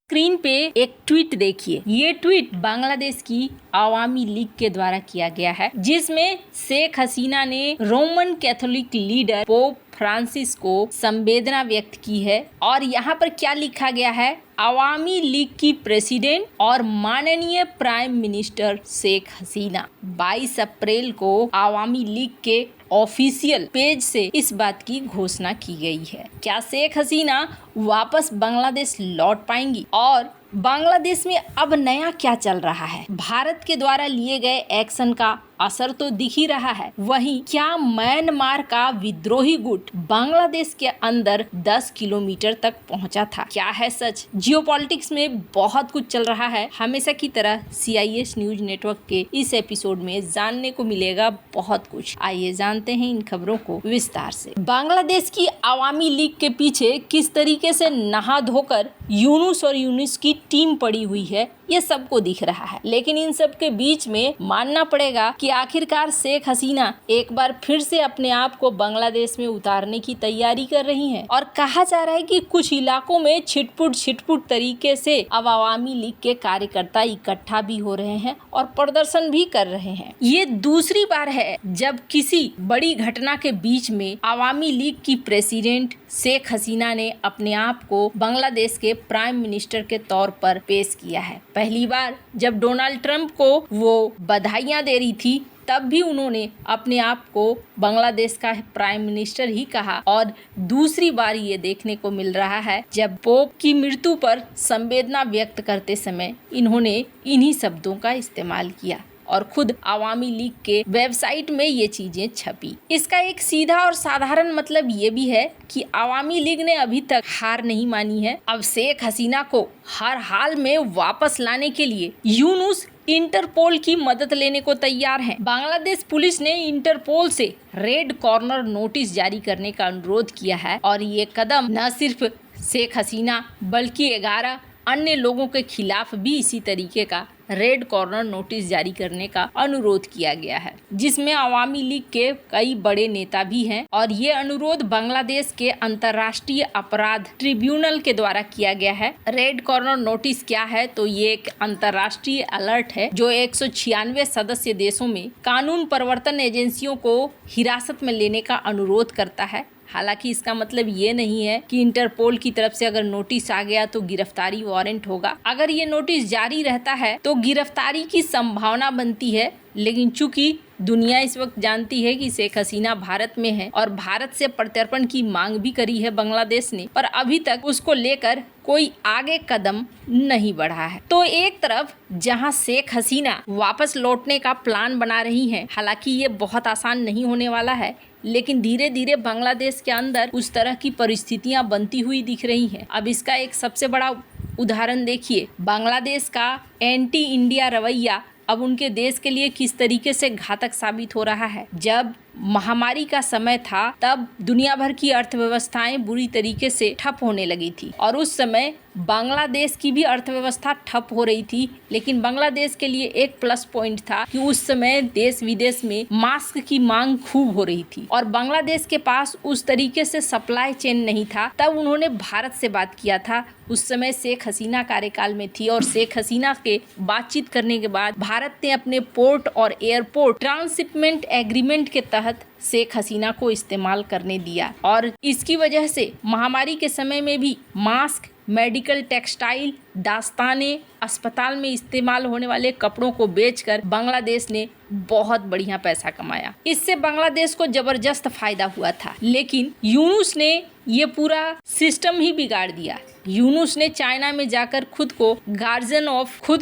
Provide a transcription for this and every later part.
Screen पे एक tweet देखिए। ये ट्वीट बांग्लादेश की आवामी लीग के द्वारा किया गया है, जिसमें शेख हसीना ने Roman Catholic leader pope Francis को संवेदना व्यक्त की है। और यहाँ पर क्या लिखा गया है, आवामी लीग की प्रेसिडेंट और माननीय प्राइम मिनिस्टर शेख हसीना। 22 अप्रैल को आवामी लीग के ऑफिशियल पेज से इस बात की घोषणा की गई है। क्या शेख हसीना वापस बांग्लादेश लौट पाएंगी? और बांग्लादेश में अब नया क्या चल रहा है? भारत के द्वारा लिए गए एक्शन का असर तो दिख ही रहा है। वहीं क्या म्यांमार का विद्रोही गुट बांग्लादेश के अंदर 10 किलोमीटर तक पहुंचा था? क्या है सच? जियोपॉलिटिक्स में बहुत कुछ चल रहा है। हमेशा की तरह CIS न्यूज नेटवर्क के इस एपिसोड में जानने को मिलेगा बहुत कुछ। आइए जानते हैं इन खबरों को विस्तार से। बांग्लादेश की आवामी लीग के पीछे किस तरीके से नहा धोकर यूनुस और यूनुस की टीम पड़ी हुई है, ये सबको दिख रहा है। लेकिन इन सब के बीच में मानना पड़ेगा कि आखिरकार शेख हसीना एक बार फिर से अपने आप को बांग्लादेश में उतारने की तैयारी कर रही हैं। और कहा जा रहा है कि कुछ इलाकों में छिटपुट तरीके से अब आवामी लीग के कार्यकर्ता इकट्ठा भी हो रहे हैं और प्रदर्शन भी कर रहे हैं। ये दूसरी बार है जब किसी बड़ी घटना के बीच में आवामी लीग की प्रेसिडेंट शेख हसीना ने अपने आप को बांग्लादेश के प्राइम मिनिस्टर के तौर पर पेश किया है। पहली बार जब डोनाल्ड ट्रंप को वो बधाइयां दे रही थी, तब भी उन्होंने अपने आप को बांग्लादेश का प्राइम मिनिस्टर ही कहा। और दूसरी बार ये देखने को मिल रहा है जब पोप की मृत्यु पर संवेदना व्यक्त करते समय इन्होंने इन्हीं शब्दों का इस्तेमाल किया और खुद आवामी लीग के वेबसाइट में ये चीजें छपी। इसका एक सीधा और साधारण मतलब ये भी है कि आवामी लीग ने अभी तक हार नहीं मानी है। अब शेख हसीना को हर हाल में वापस लाने के लिए यूनुस इंटरपोल की मदद लेने को तैयार हैं। बांग्लादेश पुलिस ने इंटरपोल से रेड कॉर्नर नोटिस जारी करने का अनुरोध किया है और ये कदम न सिर्फ शेख हसीना बल्कि 11 अन्य लोगों के खिलाफ भी इसी तरीके का रेड कॉर्नर नोटिस जारी करने का अनुरोध किया गया है, जिसमें आवामी लीग के कई बड़े नेता भी हैं। और ये अनुरोध बांग्लादेश के अंतर्राष्ट्रीय अपराध ट्रिब्यूनल के द्वारा किया गया है। रेड कॉर्नर नोटिस क्या है? तो ये एक अंतर्राष्ट्रीय अलर्ट है जो 196 सदस्य देशों में कानून प्रवर्तन एजेंसियों को हिरासत में लेने का अनुरोध करता है। हालांकि इसका मतलब ये नहीं है कि इंटरपोल की तरफ से अगर नोटिस आ गया तो गिरफ्तारी वारंट होगा। अगर ये नोटिस जारी रहता है तो गिरफ्तारी की संभावना बनती है, लेकिन चूंकि दुनिया इस वक्त जानती है कि शेख हसीना भारत में है और भारत से प्रत्यर्पण की मांग भी करी है बांग्लादेश ने, पर अभी तक उसको लेकर कोई आगे कदम नहीं बढ़ा है। तो एक तरफ जहां शेख हसीना वापस लौटने का प्लान बना रही हैं, हालांकि ये बहुत आसान नहीं होने वाला है, लेकिन धीरे धीरे बांग्लादेश के अंदर उस तरह की परिस्थितियां बनती हुई दिख रही हैं। अब इसका एक सबसे बड़ा उदाहरण देखिए, बांग्लादेश का एंटी इंडिया रवैया अब उनके देश के लिए किस तरीके से घातक साबित हो रहा है। जब महामारी का समय था तब दुनिया भर की अर्थव्यवस्थाएं बुरी तरीके से ठप होने लगी थी और उस समय बांग्लादेश की भी अर्थव्यवस्था ठप हो रही थी। लेकिन बांग्लादेश के लिए एक प्लस पॉइंट था कि उस समय देश विदेश में मास्क की मांग खूब हो रही थी और बांग्लादेश के पास उस तरीके से सप्लाई चेन नहीं था। तब उन्होंने भारत से बात किया था। उस समय शेख हसीना कार्यकाल में थी और शेख हसीना के बातचीत करने के बाद भारत ने अपने पोर्ट और एयरपोर्ट ट्रांसशिपमेंट एग्रीमेंट के तहत शेख हसीना को इस्तेमाल करने दिया और इसकी वजह से महामारी के समय में भी मास्क, मेडिकल टेक्सटाइल, दास्ताने, अस्पताल में इस्तेमाल होने वाले कपड़ों को बेचकर बांग्लादेश ने बहुत बढ़िया पैसा कमाया। इससे बांग्लादेश को जबरदस्त फायदा हुआ था। लेकिन यूनुस ने ये पूरा सिस्टम ही बिगाड़ दिया। यूनुस ने चाइना में जाकर खुद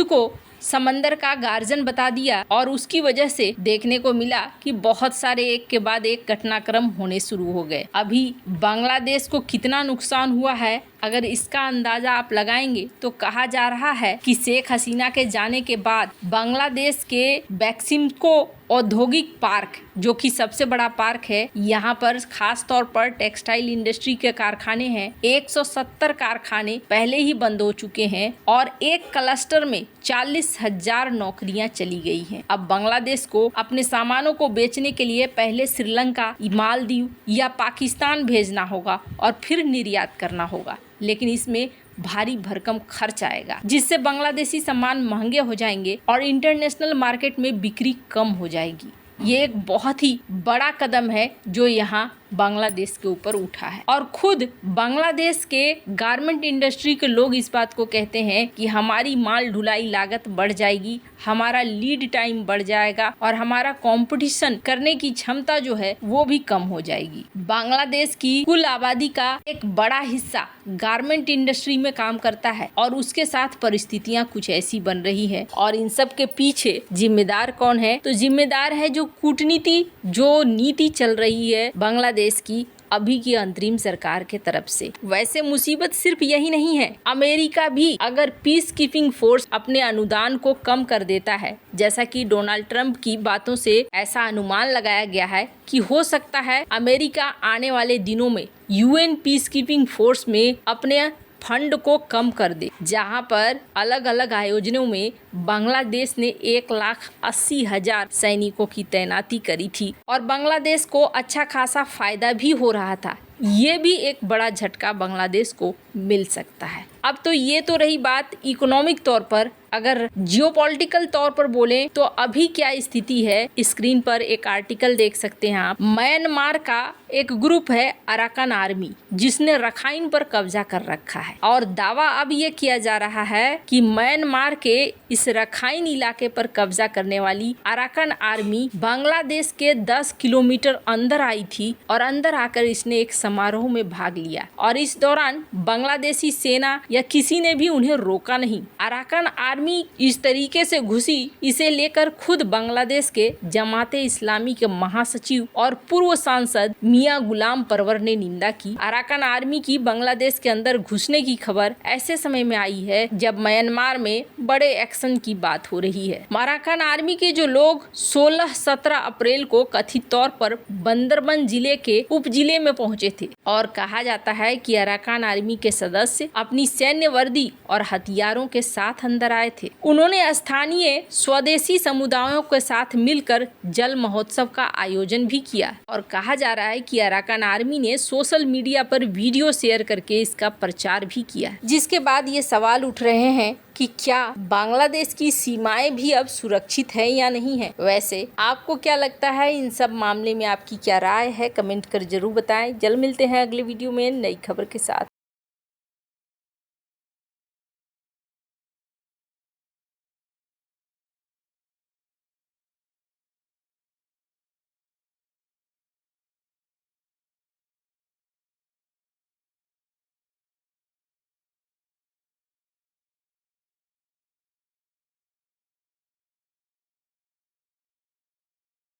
को समंदर का गार्जियन बता दिया और उसकी वजह से देखने को मिला कि बहुत सारे एक के बाद एक घटनाक्रम होने शुरू हो गए। अभी बांग्लादेश को कितना नुकसान हुआ है अगर इसका अंदाजा आप लगाएंगे तो कहा जा रहा है कि शेख हसीना के जाने के बाद बांग्लादेश के बेक्सिमको औद्योगिक पार्क, जो कि सबसे बड़ा पार्क है, यहाँ पर खास तौर पर टेक्सटाइल इंडस्ट्री के कारखाने हैं। 170 कारखाने पहले ही बंद हो चुके हैं और एक क्लस्टर में 40,000 नौकरियां चली गई हैं। अब बांग्लादेश को अपने सामानों को बेचने के लिए पहले श्रीलंका, मालदीव या पाकिस्तान भेजना होगा और फिर निर्यात करना होगा। लेकिन इसमें भारी भरकम खर्च आएगा, जिससे बांग्लादेशी सामान महंगे हो जाएंगे और इंटरनेशनल मार्केट में बिक्री कम हो जाएगी। ये एक बहुत ही बड़ा कदम है जो यहाँ बांग्लादेश के ऊपर उठा है और खुद बांग्लादेश के गारमेंट इंडस्ट्री के लोग इस बात को कहते हैं कि हमारी माल ढुलाई लागत बढ़ जाएगी, हमारा लीड टाइम बढ़ जाएगा और हमारा कंपटीशन करने की क्षमता जो है वो भी कम हो जाएगी। बांग्लादेश की कुल आबादी का एक बड़ा हिस्सा गारमेंट इंडस्ट्री में काम करता है और उसके साथ परिस्थितियां कुछ ऐसी बन रही है और इन सब के पीछे जिम्मेदार कौन है? तो जिम्मेदार है जो कूटनीति, जो नीति चल रही है बांग्लादेश की अभी की अंतरिम सरकार के तरफ से। वैसे मुसीबत सिर्फ यही नहीं है, अमेरिका भी अगर पीस कीपिंग फोर्स अपने अनुदान को कम कर देता है, जैसा कि डोनाल्ड ट्रंप की बातों से ऐसा अनुमान लगाया गया है कि हो सकता है अमेरिका आने वाले दिनों में यूएन पीस कीपिंग फोर्स में अपने फंड को कम कर दे, जहां पर अलग अलग आयोजनों में बांग्लादेश ने 1,80,000 सैनिकों की तैनाती करी थी और बांग्लादेश को अच्छा खासा फायदा भी हो रहा था। ये भी एक बड़ा झटका बांग्लादेश को मिल सकता है। अब तो ये तो रही बात इकोनॉमिक तौर पर, अगर जियोपॉलिटिकल तौर पर बोलें तो अभी क्या स्थिति है, स्क्रीन पर एक आर्टिकल देख सकते हैं आप। म्यांमार का एक ग्रुप है अराकान आर्मी, जिसने रखाइन पर कब्जा कर रखा है और दावा अब ये किया जा रहा है कि म्यांमार के इस रखाइन इलाके पर कब्जा करने वाली अराकान आर्मी बांग्लादेश के 10 किलोमीटर अंदर आई थी और अंदर आकर इसने एक समारोह में भाग लिया और इस दौरान बांग्लादेशी सेना या किसी ने भी उन्हें रोका नहीं। अराकान आर्मी इस तरीके से घुसी, इसे लेकर खुद बांग्लादेश के जमाते इस्लामी के महासचिव और पूर्व सांसद मियां गुलाम परवर ने निंदा की। अराकान आर्मी की बांग्लादेश के अंदर घुसने की खबर ऐसे समय में आई है जब म्यांमार में बड़े एक्शन की बात हो रही है। अराकान आर्मी के जो लोग 16-17 अप्रैल को कथित तौर पर बंदरबन जिले के उप जिले में पहुंचे थे और कहा जाता है कि अराकान आर्मी के सदस्य अपनी सैन्य वर्दी और हथियारों के साथ अंदर आए थे। उन्होंने स्थानीय स्वदेशी समुदायों के साथ मिलकर जल महोत्सव का आयोजन भी किया और कहा जा रहा है कि अराकान आर्मी ने सोशल मीडिया पर वीडियो शेयर करके इसका प्रचार भी किया, जिसके बाद ये सवाल उठ रहे हैं कि क्या बांग्लादेश की सीमाएं भी अब सुरक्षित है या नहीं है। वैसे आपको क्या लगता है, इन सब मामले में आपकी क्या राय है, कमेंट कर जरूर बताएं। जल्द मिलते हैं अगले वीडियो में नई खबर के साथ।